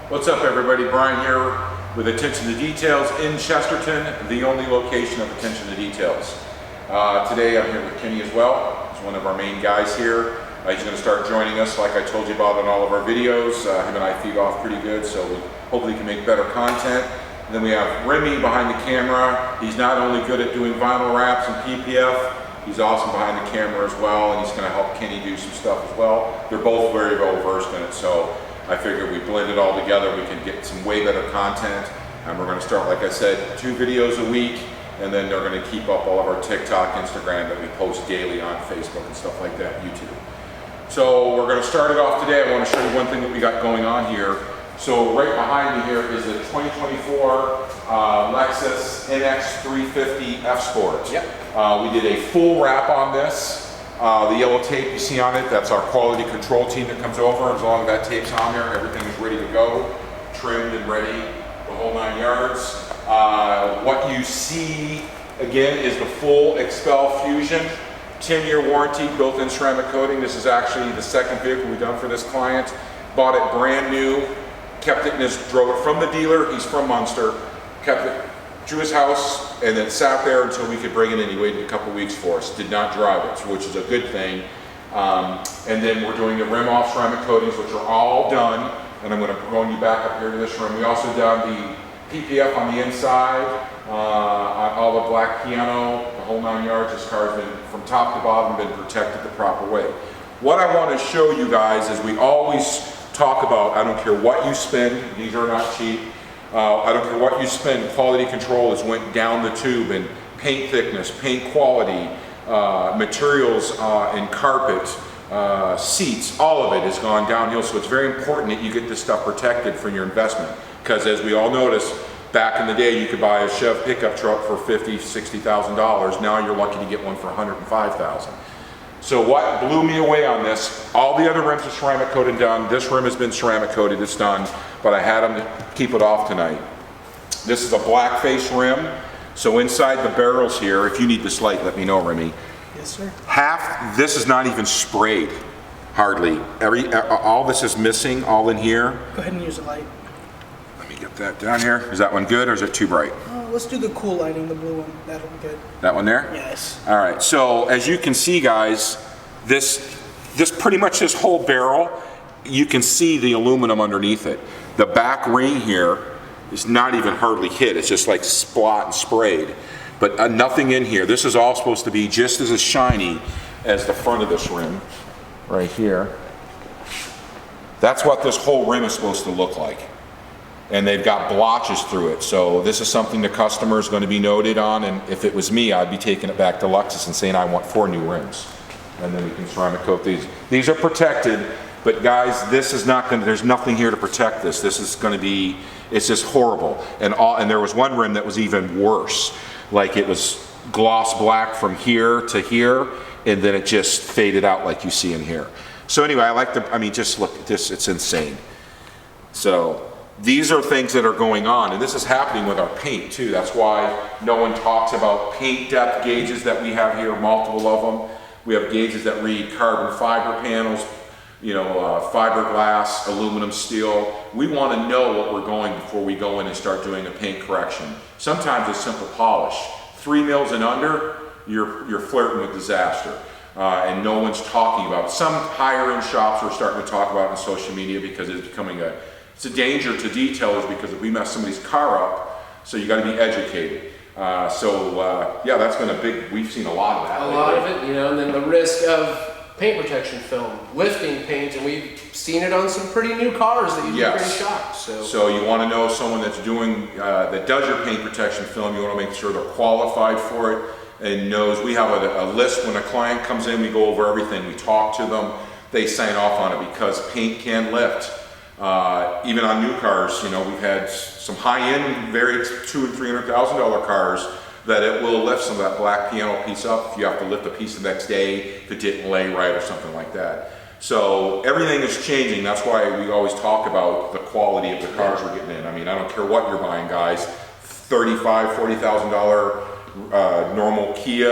What's up, everybody? Brian here with Attention to Details in Chesterton, the only location of Attention to Details. Today I'm here with Kenny as well. He's one of our main guys here. He's going to start joining us like I told you about in all of our videos. Him and I feed off pretty good, so we hopefully can make better content. And then we have Remy behind the camera. He's not only good at doing vinyl wraps and PPF, he's awesome behind the camera as well, and he's going to help Kenny do some stuff as well. They're both very well versed in it, so I figured we blend it all together, we can get some way better content. And we're going to start, like I said, 2 videos a week, and then they're going to keep up all of our TikTok, Instagram that we post daily on Facebook and stuff like that, YouTube. So we're going to start it off today. I want to show you one thing that we got going on here. So right behind me here is a 2024 Lexus NX 350 F Sport. Yep. We did a full wrap on this. The yellow tape you see on it, that's our quality control team that comes over. As long as that tape's on there, everything is ready to go, trimmed and ready, the whole 9 yards. What you see, again, is the full Expel Fusion. 10-year warranty, built-in ceramic coating. This is actually the second vehicle we've done for this client. Bought it brand new, kept it and drove it from the dealer. He's from Munster. Kept it to his house and then sat there until we could bring it in. He waited a couple weeks for us. Did not drive it, which is a good thing. And then we're doing the rim off ceramic coatings, which are all done. And I'm going to run you back up here to this room. We also done the PPF on the inside, all the black piano, the whole 9 yards. This car's been from top to bottom been protected the proper way. What I want to show you guys is we always talk about, I don't care what you spend, these are not cheap. I don't care what you spend, quality control has went down the tube in paint thickness, paint quality, materials and carpet, seats, all of it has gone downhill. So it's very important that you get this stuff protected for your investment. Because as we all notice, back in the day you could buy a Chev pickup truck for $50,000, $60,000. Now you're lucky to get one for $105,000. So what blew me away on this, all the other rims are ceramic coated done. This rim has been ceramic coated, it's done, but I had them to keep it off tonight. This is a black face rim. So inside the barrels here, if you need this light, let me know, Remy. Yes, sir. Half, this is not even sprayed, hardly. All this is missing, all in here. Go ahead and use the light. Let me get that down here. Is that one good or is it too bright? Let's do the cool lighting, the blue one. That'll be good. That one there? Yes. All right, so as you can see, guys, this pretty much this whole barrel, you can see the aluminum underneath it. The back ring here is not even hardly hit. It's just like splot and sprayed, but nothing in here. This is all supposed to be just as shiny as the front of this rim right here. That's what this whole rim is supposed to look like. And they've got blotches through it. So this is something the customer is going to be noted on, and if it was me, I'd be taking it back to Lexus and saying I want 4 new rims. And then we can ceramic coat these. These are protected, but guys, this is not going to, there's nothing here to protect this. This is going to be, it's just horrible. And there was one rim that was even worse. Like it was gloss black from here to here, and then it just faded out like you see in here. So anyway, I mean, just look at this, it's insane. So these are things that are going on, and this is happening with our paint too. That's why no one talks about paint depth gauges that we have here, multiple of them. We have gauges that read carbon fiber panels, you know, fiberglass, aluminum, steel. We want to know what we're going before we go in and start doing a paint correction. Sometimes it's simple polish. 3 mils and under, you're flirting with disaster. And no one's talking about it. Some higher end shops are starting to talk about it on social media because it's becoming it's a danger to detailers, because if we mess somebody's car up, so you got to be educated. Yeah, that's been a big, we've seen a lot of that. A lot of it, you know, and then the risk of paint protection film, lifting paint, and we've seen it on some pretty new cars that you'd be pretty shocked. So you want to know someone that's doing, that does your paint protection film. You want to make sure they're qualified for it and knows. We have a list when a client comes in, we go over everything, we talk to them, they sign off on it because paint can lift. Even on new cars, you know, we've had some high-end, very $200,000 and $300,000 cars that it will lift some of that black piano piece up if you have to lift a piece the next day if it didn't lay right or something like that. So everything is changing. That's why we always talk about the quality of the cars we're getting in. I mean, I don't care what you're buying, guys. $35,000, $40,000 normal Kia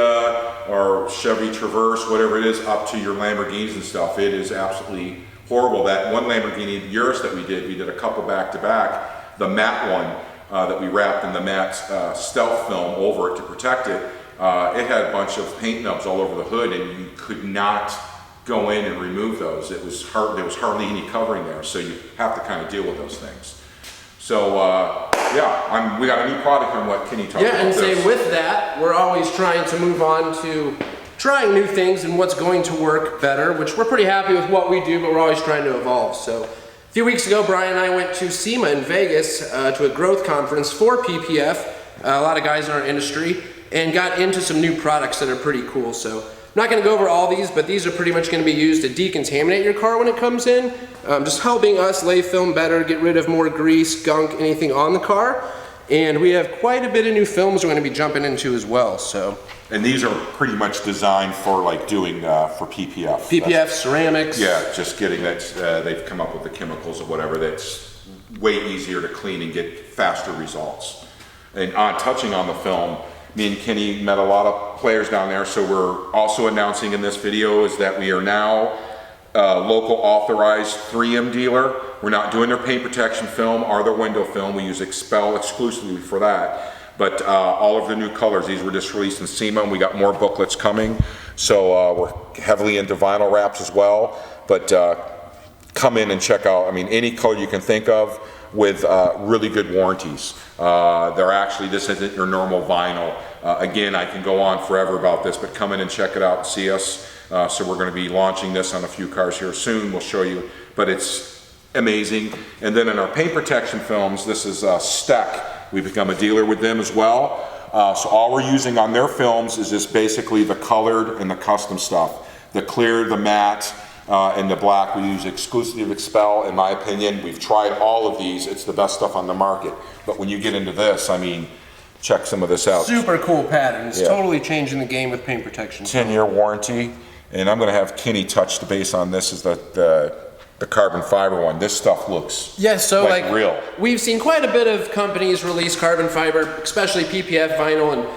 or Chevy Traverse, whatever it is, up to your Lamborghinis and stuff. It is absolutely horrible. That one Lamborghini Urus that we did a couple back to back. The matte one that we wrapped in the matte stealth film over it to protect it. It had a bunch of paint nubs all over the hood, and you could not go in and remove those. It was hard. There was hardly any covering there, so you have to kind of deal with those things. So yeah, we got a new product and let Kenny talk about Yeah, and this. say with that, we're always trying to move on to trying new things and what's going to work better, which we're pretty happy with what we do, but we're always trying to evolve. So a few weeks ago, Brian and I went to SEMA in Vegas to a growth conference for PPF, a lot of guys in our industry, and got into some new products that are pretty cool. So I'm not going to go over all these, but these are pretty much going to be used to decontaminate your car when it comes in, just helping us lay film better, get rid of more grease, gunk, anything on the car. And we have quite a bit of new films we're going to be jumping into as well. So, and these are pretty much designed for like doing for PPF. PPF, ceramics. Yeah, just getting that. They've come up with the chemicals or whatever that's way easier to clean and get faster results. And touching on the film, me and Kenny met a lot of players down there, so we're also announcing in this video is that we are now a local authorized 3M dealer. We're not doing their paint protection film or their window film. We use Expel exclusively for that. But all of the new colors, these were just released in SEMA, and we got more booklets coming. So we're heavily into vinyl wraps as well. But come in and check out, I mean, any color you can think of with really good warranties. They're actually, this isn't your normal vinyl. Again, I can go on forever about this, but come in and check it out and see us. So we're going to be launching this on a few cars here soon. We'll show you, but it's amazing. And then in our paint protection films, this is Steck. We've become a dealer with them as well. So all we're using on their films is just basically the colored and the custom stuff. The clear, the matte, and the black we use exclusively of Expel, in my opinion. We've tried all of these. It's the best stuff on the market. But when you get into this, I mean, check some of this out. Super cool patterns. Yeah. Totally changing the game with paint protection. 10-year warranty. And I'm going to have Kenny touch the base on this, is the carbon fiber one. This stuff looks like real. We've seen quite a bit of companies release carbon fiber, especially PPF vinyl, and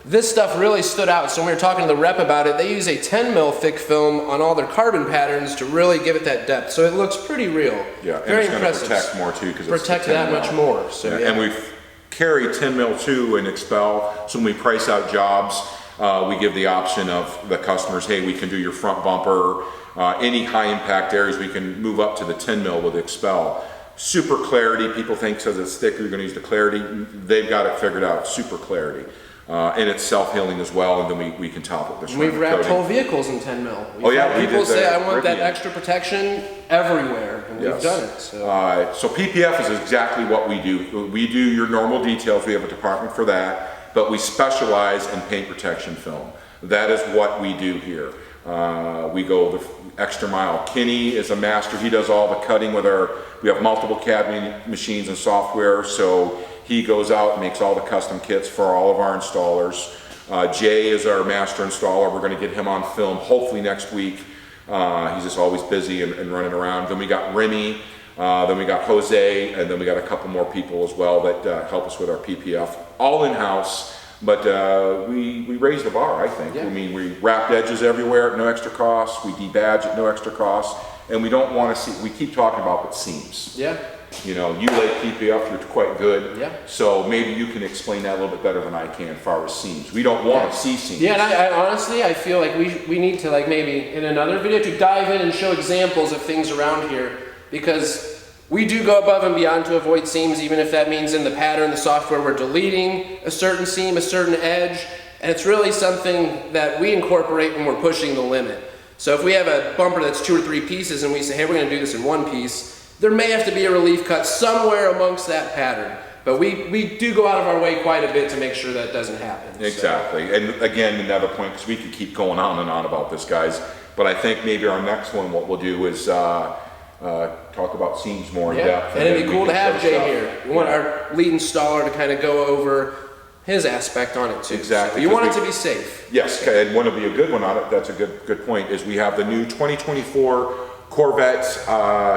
this stuff really stood out. So when we were talking to the rep about it, they use a 10 mil thick film on all their carbon patterns to really give it that depth. So it looks pretty real. Yeah, and very it's impressive. going to protect more too, because it's protect 10 that mil. much more. So yeah. And we've carried 10 mil too in Expel. So when we price out jobs, we give the option of the customers, hey, we can do your front bumper, any high impact areas, we can move up to the 10 mil with Expel. Super clarity. People think because it's thicker, you're going to use the clarity. They've got it figured out. Super clarity. And it's self-healing as well, and then we can top it with We've wrapped whole vehicles in 10 mil. Oh yeah, people say I want that Rivian. extra protection everywhere, and we've done it. So PPF is exactly what we do. We do your normal details. We have a department for that, but we specialize in paint protection film. That is what we do here. We go the extra mile. Kenny is a master. He does all the cutting with we have multiple CAD machines and software, so he goes out and makes all the custom kits for all of our installers. Jay is our master installer. We're going to get him on film hopefully next week. He's just always busy and running around. Then we got Remy, then we got Jose, and then we got a couple more people as well that help us with our PPF. All in-house, but we raised the bar, I think. Yeah. I mean, we wrapped edges everywhere at no extra cost. We debadge at no extra cost. And we don't want to see, we keep talking about the seams. Yeah. You know, you lay PPF, you're quite good. Yeah. So maybe you can explain that a little bit better than I can as far as seams. We don't want to see seams. Yeah, and I honestly, I feel like we need to, like, maybe in another video to dive in and show examples of things around here, because we do go above and beyond to avoid seams, even if that means in the pattern, the software, we're deleting a certain seam, a certain edge, and it's really something that we incorporate when we're pushing the limit. So if we have a bumper that's 2 or 3 pieces and we say, hey, we're going to do this in 1 piece, there may have to be a relief cut somewhere amongst that pattern. But we do go out of our way quite a bit to make sure that doesn't happen. Exactly. So. And again, another point, because we could keep going on and on about this, guys, but I think maybe our next one, what we'll do is talk about seams more in depth. And it'd be cool to have Jay here. We want our lead installer to kind of go over his aspect on it too. Exactly. So you want it to be safe. Yes, and one would be a good one on it. That's a good point. Is we have the new 2024 Corvette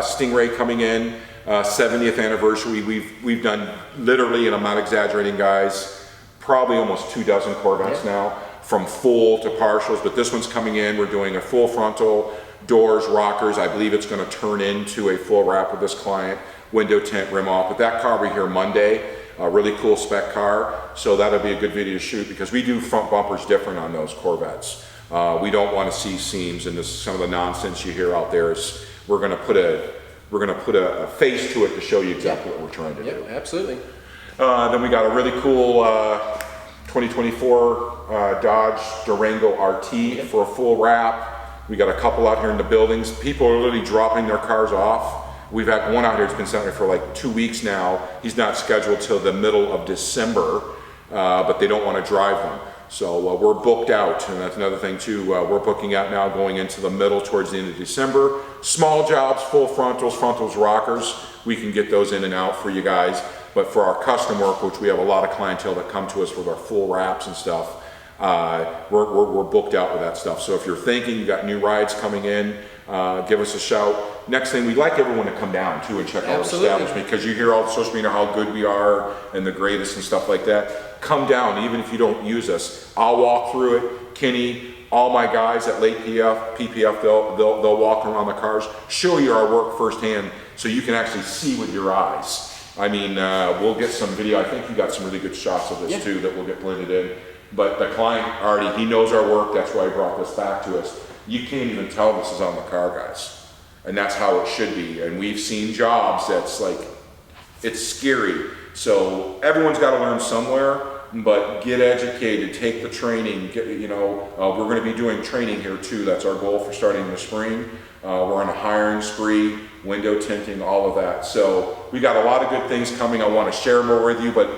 Stingray coming in, 70th anniversary. We've done literally, and I'm not exaggerating, guys, probably almost 24 Corvettes now, from full to partials. But this one's coming in. We're doing a full frontal, doors, rockers. I believe it's going to turn into a full wrap with this client, window tint, rim off. But that car will be here Monday, a really cool spec car. So that'll be a good video to shoot because we do front bumpers different on those Corvettes. We don't want to see seams, and this some of the nonsense you hear out there is we're going to put a face to it to show you exactly what we're trying to do. Absolutely. Then we got a really cool 2024 Dodge Durango RT for a full wrap. We got a couple out here in the buildings. People are literally dropping their cars off. We've had one out here that's been sitting here for like 2 weeks now. He's not scheduled till the middle of December, but they don't want to drive them. So we're booked out, and that's another thing too. We're booking out now going into the middle towards the end of December. Small jobs, full frontals, rockers, we can get those in and out for you guys. But for our custom work, which we have a lot of clientele that come to us with our full wraps and stuff, we're booked out with that stuff. So if you're thinking you got new rides coming in, give us a shout. Next thing, we'd like everyone to come down too and check out our establishment, because you hear all the social media how good we are and the greatest and stuff like that. Come down, even if you don't use us. I'll walk through it. Kenny, all my guys at Late PPF, they'll walk around the cars, show you our work firsthand, so you can actually see with your eyes. I mean, we'll get some video. I think you got some really good shots of this too that we'll get blended in. But the client already, he knows our work. That's why he brought this back to us. You can't even tell this is on the car, guys. And that's how it should be. And we've seen jobs that's like, it's scary. So everyone's got to learn somewhere, but get educated, take the training. We're going to be doing training here too. That's our goal for starting in the spring. We're on a hiring spree, window tinting, all of that. So we got a lot of good things coming. I want to share more with you, but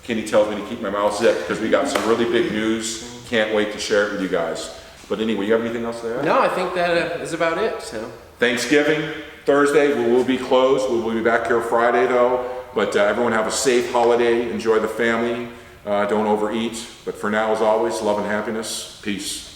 Kenny tells me to keep my mouth zipped because we got some really big news. Can't wait to share it with you guys. But anyway, you have anything else to add? No, I think that is about it. So Thanksgiving, Thursday, we will be closed. We will be back here Friday though. But everyone have a safe holiday. Enjoy the family. Don't overeat. But for now, as always, love and happiness. Peace.